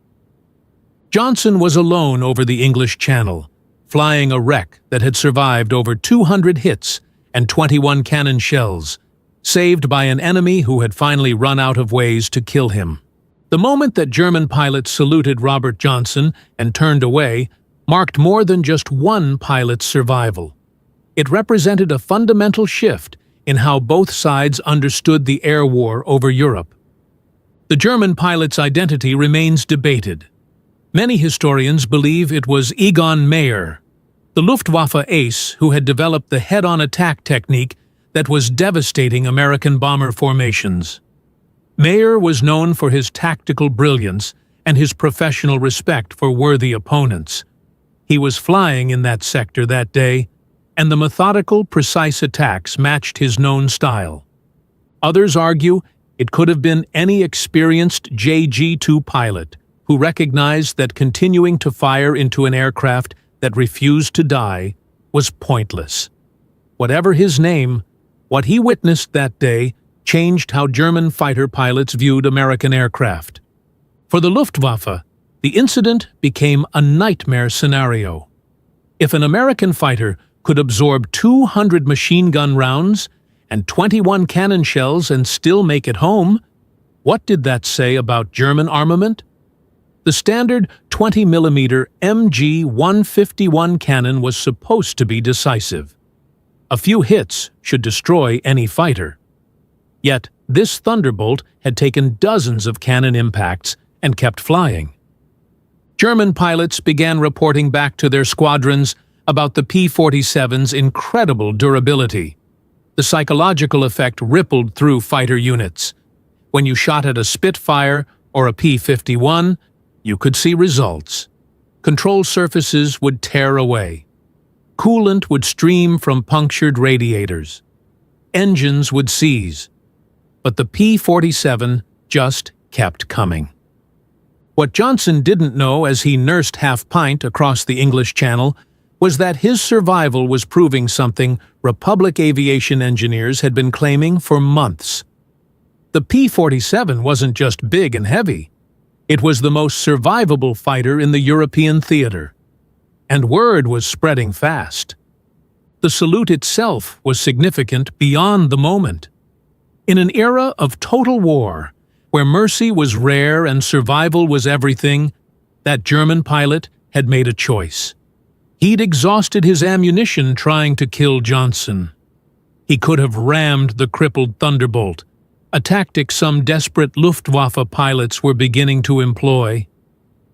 Johnson was alone over the English Channel, flying a wreck that had survived over 200 hits and 21 cannon shells, saved by an enemy who had finally run out of ways to kill him. The moment that German pilots saluted Robert Johnson and turned away marked more than just one pilot's survival. It represented a fundamental shift in how both sides understood the air war over Europe. The German pilot's identity remains debated. Many historians believe it was Egon Meyer, the Luftwaffe ace who had developed the head-on attack technique that was devastating American bomber formations. Meyer was known for his tactical brilliance and his professional respect for worthy opponents. He was flying in that sector that day, and the methodical, precise attacks matched his known style. Others argue it could have been any experienced JG-2 pilot who recognized that continuing to fire into an aircraft that refused to die was pointless. Whatever his name, what he witnessed that day changed how German fighter pilots viewed American aircraft. For the Luftwaffe, the incident became a nightmare scenario. If an American fighter could absorb 200 machine gun rounds and 21 cannon shells and still make it home, what did that say about German armament? The standard 20mm MG-151 cannon was supposed to be decisive. A few hits should destroy any fighter. Yet, this Thunderbolt had taken dozens of cannon impacts and kept flying. German pilots began reporting back to their squadrons about the P-47's incredible durability. The psychological effect rippled through fighter units. When you shot at a Spitfire or a P-51, you could see results. Control surfaces would tear away. Coolant would stream from punctured radiators. Engines would seize. But the P-47 just kept coming. What Johnson didn't know as he nursed half-pint across the English Channel was that his survival was proving something Republic aviation engineers had been claiming for months. The P-47 wasn't just big and heavy. It was the most survivable fighter in the European theater. And word was spreading fast. The salute itself was significant beyond the moment. In an era of total war, where mercy was rare and survival was everything, that German pilot had made a choice. He'd exhausted his ammunition trying to kill Johnson. He could have rammed the crippled Thunderbolt, a tactic some desperate Luftwaffe pilots were beginning to employ.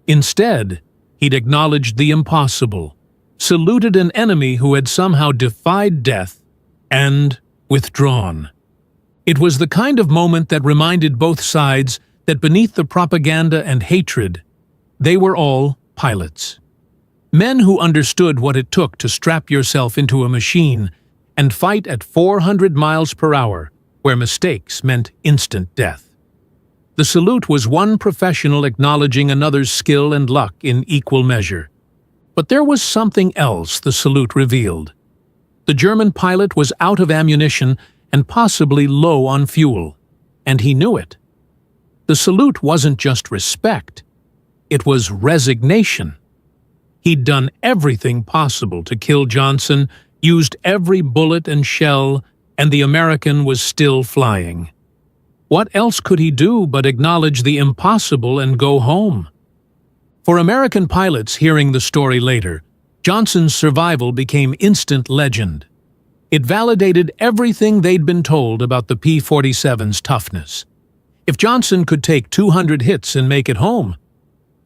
Instead, he'd acknowledged the impossible, saluted an enemy who had somehow defied death, and withdrawn. It was the kind of moment that reminded both sides that beneath the propaganda and hatred, they were all pilots. Men who understood what it took to strap yourself into a machine and fight at 400 miles per hour, where mistakes meant instant death. The salute was one professional acknowledging another's skill and luck in equal measure. But there was something else the salute revealed. The German pilot was out of ammunition and possibly low on fuel, and he knew it. The salute wasn't just respect, it was resignation. He'd done everything possible to kill Johnson, used every bullet and shell, and the American was still flying. What else could he do but acknowledge the impossible and go home? For American pilots hearing the story later, Johnson's survival became instant legend. It validated everything they'd been told about the P-47's toughness. If Johnson could take 200 hits and make it home,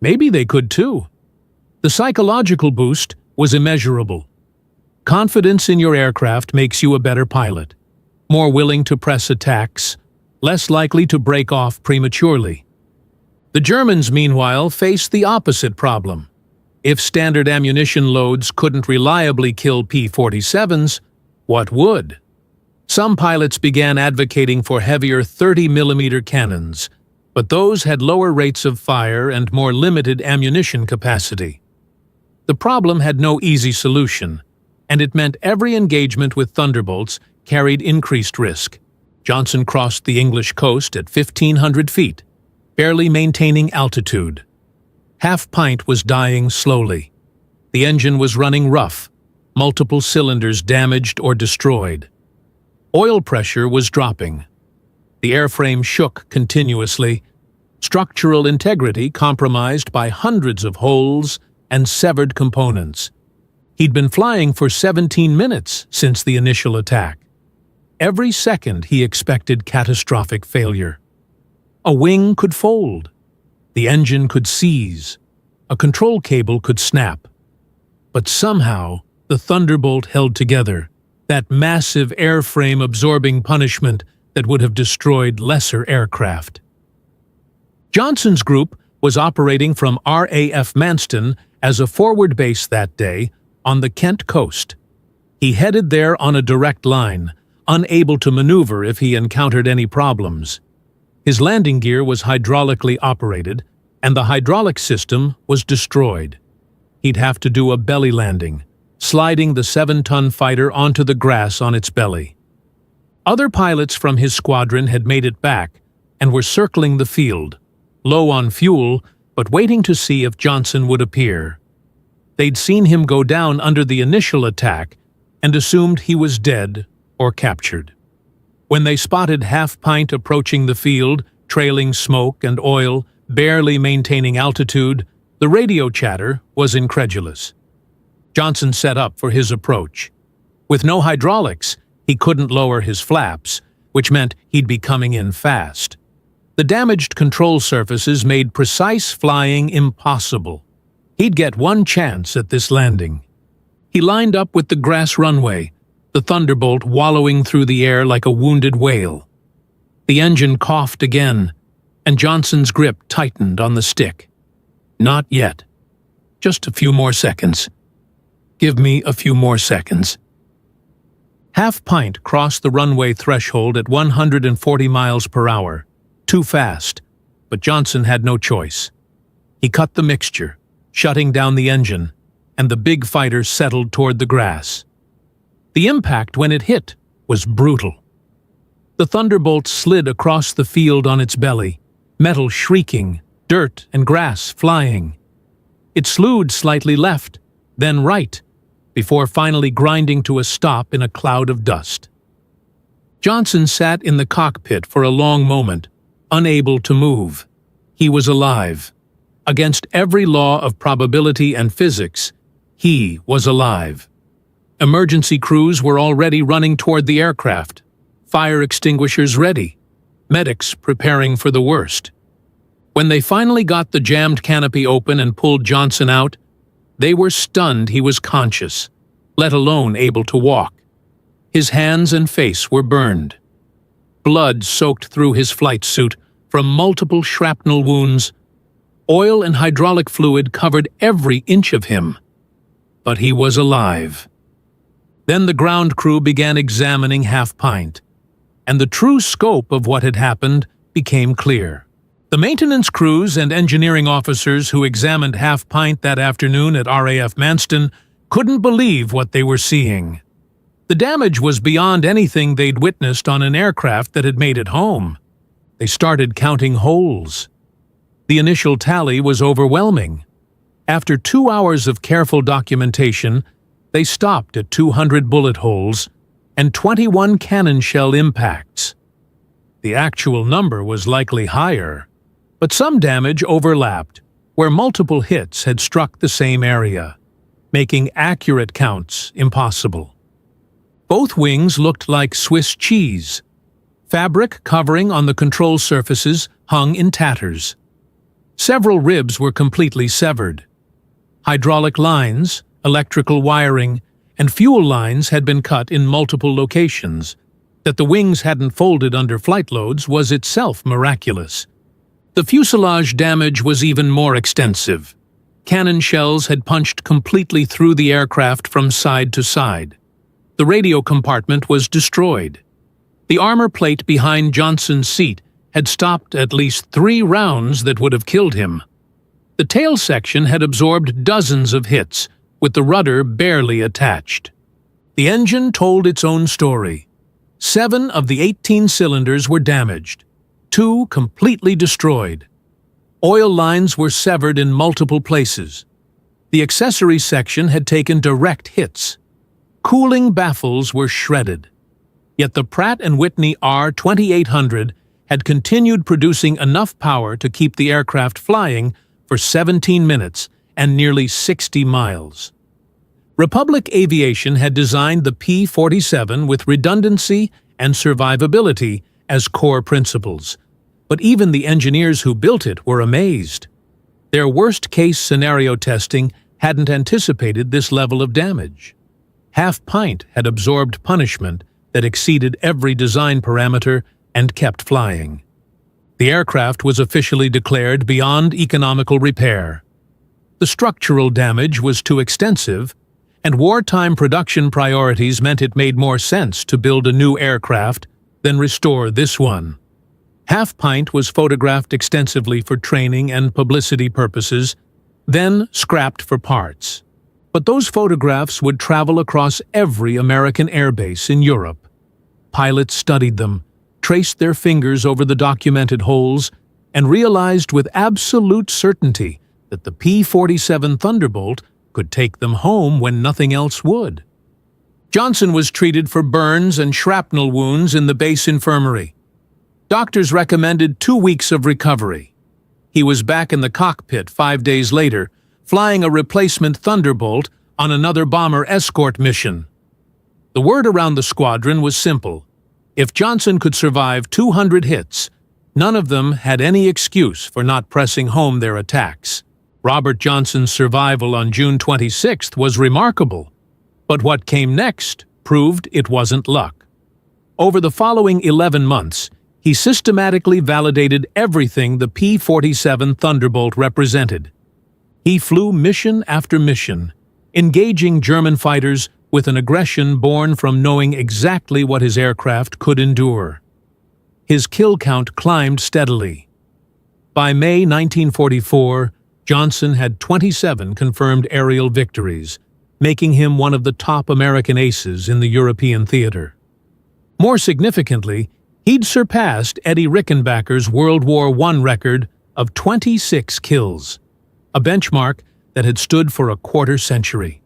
maybe they could too. The psychological boost was immeasurable. Confidence in your aircraft makes you a better pilot, more willing to press attacks, less likely to break off prematurely. The Germans, meanwhile, faced the opposite problem. If standard ammunition loads couldn't reliably kill P-47s, what would? Some pilots began advocating for heavier 30mm cannons, but those had lower rates of fire and more limited ammunition capacity. The problem had no easy solution, and it meant every engagement with Thunderbolts carried increased risk. Johnson crossed the English coast at 1,500 feet, barely maintaining altitude. Half-Pint was dying slowly. The engine was running rough, multiple cylinders damaged or destroyed. Oil pressure was dropping. The airframe shook continuously, structural integrity compromised by hundreds of holes and severed components. He'd been flying for 17 minutes since the initial attack. Every second he expected catastrophic failure. A wing could fold. The engine could seize. A control cable could snap. But somehow, the Thunderbolt held together, that massive airframe absorbing punishment that would have destroyed lesser aircraft. Johnson's group was operating from RAF Manston as a forward base that day on the Kent coast. He headed there on a direct line, unable to maneuver if he encountered any problems. His landing gear was hydraulically operated, and the hydraulic system was destroyed. He'd have to do a belly landing, sliding the 7-ton fighter onto the grass on its belly. Other pilots from his squadron had made it back and were circling the field, low on fuel, but waiting to see if Johnson would appear. They'd seen him go down under the initial attack and assumed he was dead or captured. When they spotted Half-Pint approaching the field, trailing smoke and oil, barely maintaining altitude, the radio chatter was incredulous. Johnson set up for his approach. With no hydraulics, he couldn't lower his flaps, which meant he'd be coming in fast. The damaged control surfaces made precise flying impossible. He'd get one chance at this landing. He lined up with the grass runway, the Thunderbolt wallowing through the air like a wounded whale. The engine coughed again, and Johnson's grip tightened on the stick. Not yet. Just a few more seconds. Give me a few more seconds. Half-Pint crossed the runway threshold at 140 miles per hour. Too fast, but Johnson had no choice. He cut the mixture, shutting down the engine, and the big fighter settled toward the grass. The impact when it hit was brutal. The Thunderbolt slid across the field on its belly, metal shrieking, dirt and grass flying. It slewed slightly left, then right, before finally grinding to a stop in a cloud of dust. Johnson sat in the cockpit for a long moment, unable to move. He was alive. Against every law of probability and physics, he was alive. Emergency crews were already running toward the aircraft, fire extinguishers ready, medics preparing for the worst. When they finally got the jammed canopy open and pulled Johnson out, they were stunned he was conscious, let alone able to walk. His hands and face were burned. Blood soaked through his flight suit from multiple shrapnel wounds. Oil and hydraulic fluid covered every inch of him. But he was alive. Then the ground crew began examining Half-Pint, and the true scope of what had happened became clear. The maintenance crews and engineering officers who examined Half-Pint that afternoon at RAF Manston couldn't believe what they were seeing. The damage was beyond anything they'd witnessed on an aircraft that had made it home. They started counting holes. The initial tally was overwhelming. After 2 hours of careful documentation, they stopped at 200 bullet holes and 21 cannon shell impacts. The actual number was likely higher, but some damage overlapped, where multiple hits had struck the same area, making accurate counts impossible. Both wings looked like Swiss cheese. Fabric covering on the control surfaces hung in tatters. Several ribs were completely severed. Hydraulic lines, electrical wiring, and fuel lines had been cut in multiple locations. That the wings hadn't folded under flight loads was itself miraculous. The fuselage damage was even more extensive. Cannon shells had punched completely through the aircraft from side to side. The radio compartment was destroyed. The armor plate behind Johnson's seat had stopped at least 3 rounds that would have killed him. The tail section had absorbed dozens of hits, with the rudder barely attached. The engine told its own story. 7 of the 18 cylinders were damaged, 2 completely destroyed. Oil lines were severed in multiple places. The accessory section had taken direct hits. Cooling baffles were shredded. Yet the Pratt & Whitney R2800 had continued producing enough power to keep the aircraft flying for 17 minutes and nearly 60 miles. Republic Aviation had designed the P-47 with redundancy and survivability as core principles, but even the engineers who built it were amazed. Their worst-case scenario testing hadn't anticipated this level of damage. Half-Pint had absorbed punishment that exceeded every design parameter and kept flying. The aircraft was officially declared beyond economical repair. The structural damage was too extensive, and wartime production priorities meant it made more sense to build a new aircraft than restore this one. Half-Pint was photographed extensively for training and publicity purposes, then scrapped for parts. But those photographs would travel across every American airbase in Europe. Pilots studied them, traced their fingers over the documented holes, and realized with absolute certainty that the P-47 Thunderbolt could take them home when nothing else would. Johnson was treated for burns and shrapnel wounds in the base infirmary. Doctors recommended 2 weeks of recovery. He was back in the cockpit 5 days later, flying a replacement Thunderbolt on another bomber escort mission. The word around the squadron was simple. If Johnson could survive 200 hits, none of them had any excuse for not pressing home their attacks. Robert Johnson's survival on June 26th was remarkable, but what came next proved it wasn't luck. Over the following 11 months, he systematically validated everything the P-47 Thunderbolt represented. He flew mission after mission, engaging German fighters with an aggression born from knowing exactly what his aircraft could endure. His kill count climbed steadily. By May 1944, Johnson had 27 confirmed aerial victories, making him one of the top American aces in the European theater. More significantly, he'd surpassed Eddie Rickenbacker's World War I record of 26 kills, a benchmark that had stood for a quarter century.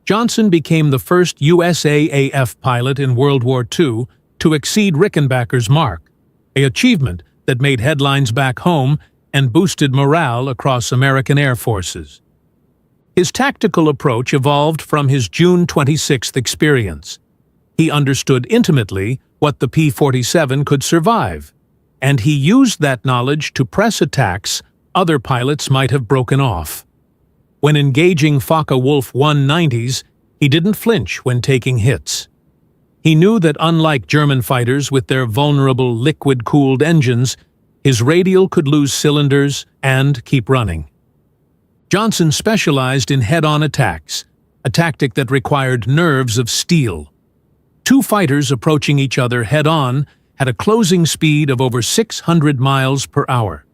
Johnson became the first USAAF pilot in World War II to exceed Rickenbacker's mark, an achievement that made headlines back home and boosted morale across American air forces. His tactical approach evolved from his June 26th experience. He understood intimately what the P-47 could survive, and he used that knowledge to press attacks other pilots might have broken off. When engaging Focke-Wulf 190s, he didn't flinch when taking hits. He knew that unlike German fighters with their vulnerable liquid-cooled engines, his radial could lose cylinders and keep running. Johnson specialized in head-on attacks, a tactic that required nerves of steel. 2 fighters approaching each other head-on had a closing speed of over 600 miles per hour.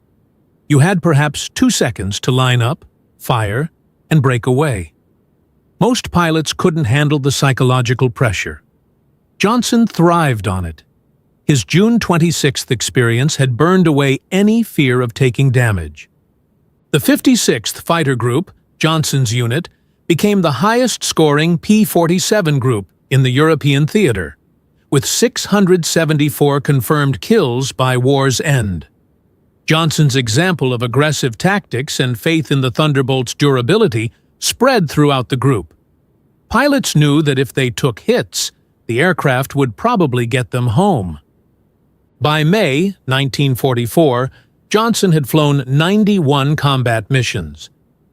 You had perhaps 2 seconds to line up, fire, and break away. Most pilots couldn't handle the psychological pressure. Johnson thrived on it. His June 26th experience had burned away any fear of taking damage. The 56th Fighter Group, Johnson's unit, became the highest-scoring P-47 group in the European theater, with 674 confirmed kills by war's end. Johnson's example of aggressive tactics and faith in the Thunderbolt's durability spread throughout the group. Pilots knew that if they took hits, the aircraft would probably get them home. By May 1944, Johnson had flown 91 combat missions.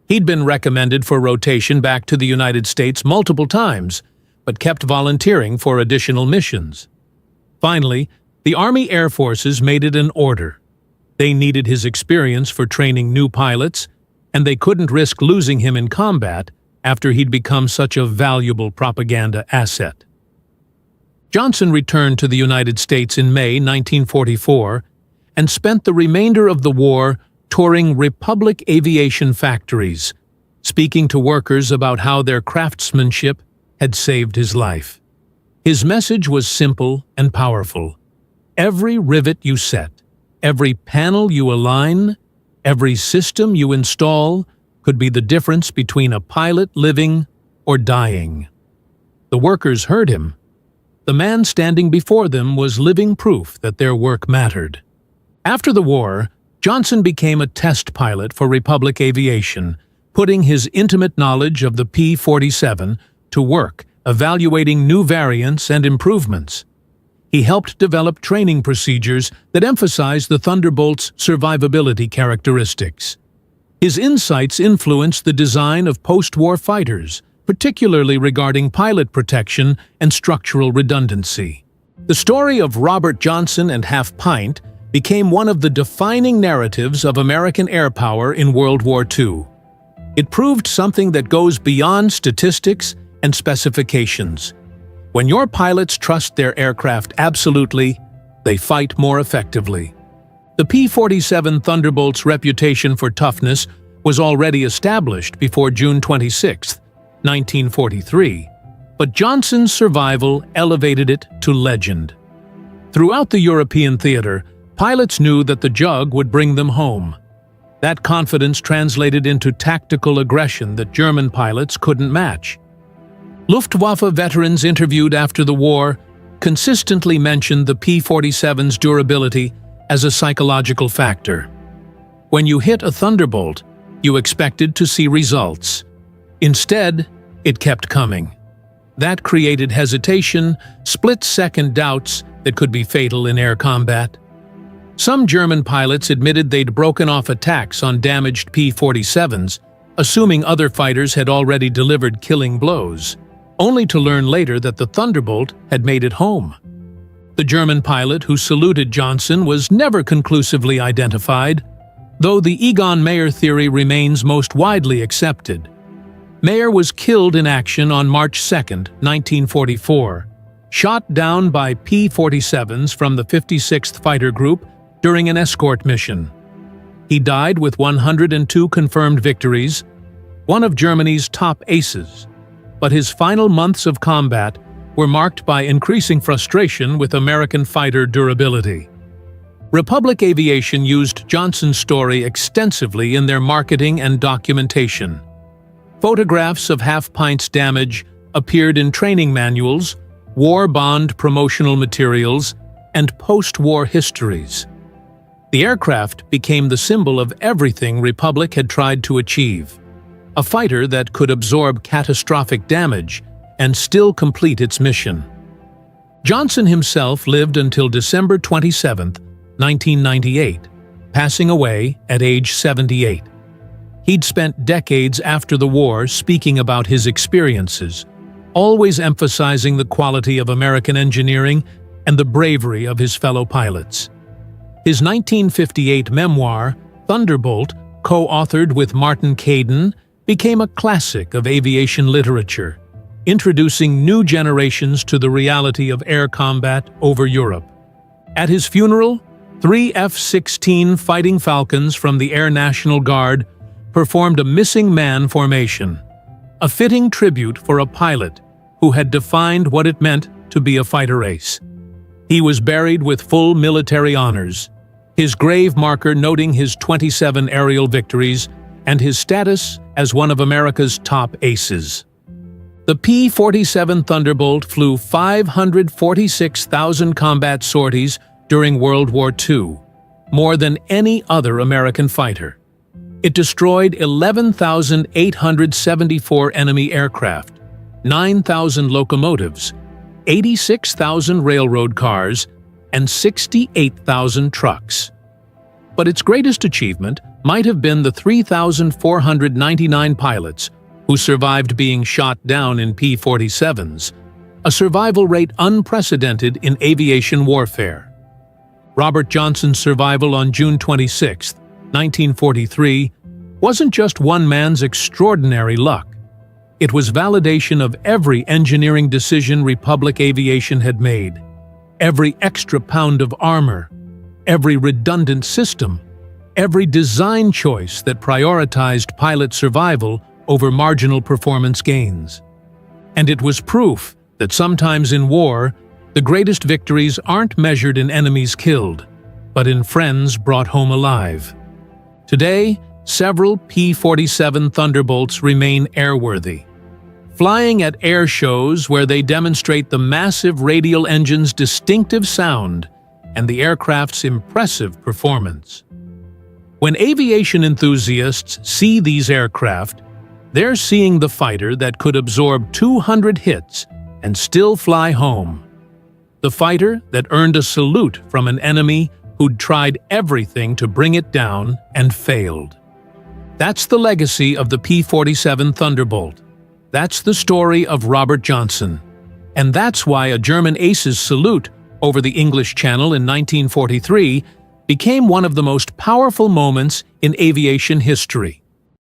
He'd been recommended for rotation back to the United States multiple times, but kept volunteering for additional missions. Finally, the Army Air Forces made it an order. They needed his experience for training new pilots, and they couldn't risk losing him in combat after he'd become such a valuable propaganda asset. Johnson returned to the United States in May 1944 and spent the remainder of the war touring Republic aviation factories, speaking to workers about how their craftsmanship had saved his life. His message was simple and powerful. Every rivet you set, every panel you align, every system you install could be the difference between a pilot living or dying. The workers heard him. The man standing before them was living proof that their work mattered. After the war, Johnson became a test pilot for Republic Aviation, putting his intimate knowledge of the P-47 to work, evaluating new variants and improvements. He helped develop training procedures that emphasized the Thunderbolt's survivability characteristics. His insights influenced the design of post-war fighters, particularly regarding pilot protection and structural redundancy. The story of Robert Johnson and Half Pint became one of the defining narratives of American air power in World War II. It proved something that goes beyond statistics and specifications. When your pilots trust their aircraft absolutely, they fight more effectively. The P-47 Thunderbolt's reputation for toughness was already established before June 26, 1943. But Johnson's survival elevated it to legend. Throughout the European theater, pilots knew that the Jug would bring them home. That confidence translated into tactical aggression that German pilots couldn't match. Luftwaffe veterans interviewed after the war consistently mentioned the P-47's durability as a psychological factor. When you hit a Thunderbolt, you expected to see results. Instead, it kept coming. That created hesitation, split-second doubts that could be fatal in air combat. Some German pilots admitted they'd broken off attacks on damaged P-47s, assuming other fighters had already delivered killing blows, only to learn later that the Thunderbolt had made it home. The German pilot who saluted Johnson was never conclusively identified, though the Egon Meyer theory remains most widely accepted. Meyer was killed in action on March 2, 1944, shot down by P-47s from the 56th Fighter Group during an escort mission. He died with 102 confirmed victories, one of Germany's top aces, but his final months of combat were marked by increasing frustration with American fighter durability. Republic Aviation used Johnson's story extensively in their marketing and documentation. Photographs of Half-Pint's damage appeared in training manuals, war bond promotional materials, and post-war histories. The aircraft became the symbol of everything Republic had tried to achieve: a fighter that could absorb catastrophic damage and still complete its mission. Johnson himself lived until December 27, 1998, passing away at age 78. He'd spent decades after the war speaking about his experiences, always emphasizing the quality of American engineering and the bravery of his fellow pilots. His 1958 memoir, Thunderbolt, co-authored with Martin Caidin, became a classic of aviation literature, introducing new generations to the reality of air combat over Europe. At his funeral, 3 F-16 Fighting Falcons from the Air National Guard performed a missing man formation, a fitting tribute for a pilot who had defined what it meant to be a fighter ace. He was buried with full military honors, his grave marker noting his 27 aerial victories and his status as one of America's top aces. The P-47 Thunderbolt flew 546,000 combat sorties during World War II, more than any other American fighter. It destroyed 11,874 enemy aircraft, 9,000 locomotives, 86,000 railroad cars, and 68,000 trucks. But its greatest achievement might have been the 3,499 pilots who survived being shot down in P-47s, a survival rate unprecedented in aviation warfare. Robert Johnson's survival on June 26, 1943, wasn't just one man's extraordinary luck. It was validation of every engineering decision Republic Aviation had made, every extra pound of armor, every redundant system, every design choice that prioritized pilot survival over marginal performance gains. And it was proof that sometimes in war, the greatest victories aren't measured in enemies killed, but in friends brought home alive. Today, several P-47 Thunderbolts remain airworthy, flying at air shows where they demonstrate the massive radial engine's distinctive sound and the aircraft's impressive performance. When aviation enthusiasts see these aircraft, they're seeing the fighter that could absorb 200 hits and still fly home. The fighter that earned a salute from an enemy who'd tried everything to bring it down and failed. That's the legacy of the P-47 Thunderbolt. That's the story of Robert Johnson. And that's why a German ace's salute over the English Channel in 1943 became one of the most powerful moments in aviation history.